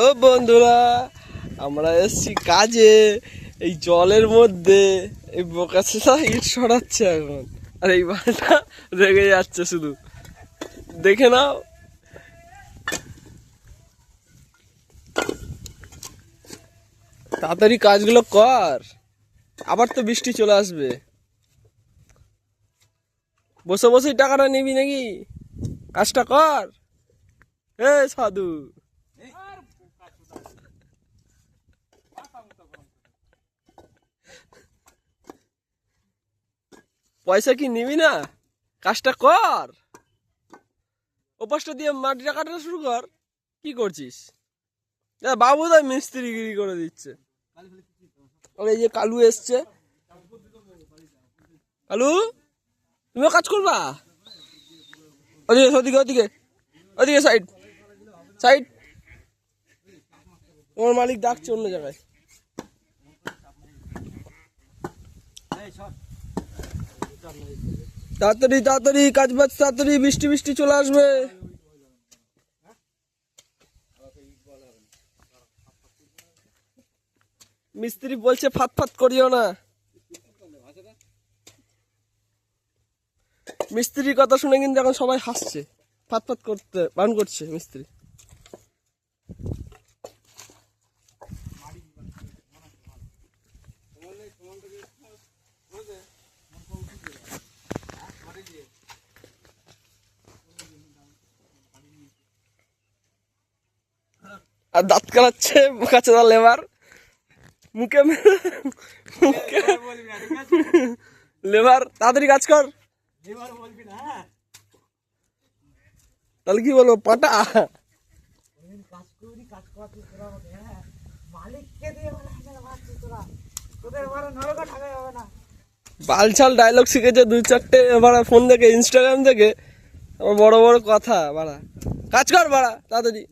ও বন্ধুরা, আমরা এসছি কাজে। এই জলের মধ্যে এই বোকাচোদা ইট সরাচ্ছে এখন, আর এই বালটা রেগে যাচ্ছে শুধু। দেখে নাও, তাড়াতাড়ি কাজগুলো কর, আবার তো বৃষ্টি চলে আসবে। বসে বসেই টাকাটা নিবি নাকি? কাজটা কর। এ সাধু, পয়সা কি নিবি না? কাজটা কর, ওপাশটা দিয়ে মাটিটা কাটাটা শুরু কর। কি করছিস? বাবু তাই মিস্ত্রিগিরি করে দিচ্ছে। আর এই যে কালু এসছে। কালু, তুমিও কাজ করবা? ওদিকে ওদিকে ওদিকে ওদিকে, সাইড সাইড। তোমার মালিক ডাকছে অন্য জায়গায়। তাড়াতাড়ি তাড়াতাড়ি কাজ বাজ, তাড়াতাড়ি, বৃষ্টি বৃষ্টি চলে আসবে। মিস্ত্রি বলছে ফাত ফাত করিও না। মিস্ত্রির কথা শুনে কিন্তু এখন সবাই হাসছে। ফাত ফাত করতে বান করছে মিস্ত্রি। আর দাঁত কালাচ্ছে বোকাচোদা লেবার। মুখে মুখে লেবার, তাড়াতাড়ি কাজ কর। তাহলে কি বলবো, পাটা? বালছাল ডায়লগ শিখেছে দু চারটে বাড়া, ফোন থেকে, ইনস্টাগ্রাম থেকে। আমার বড় বড় কথা বাড়া। কাজ কর বাড়া, তাড়াতাড়ি।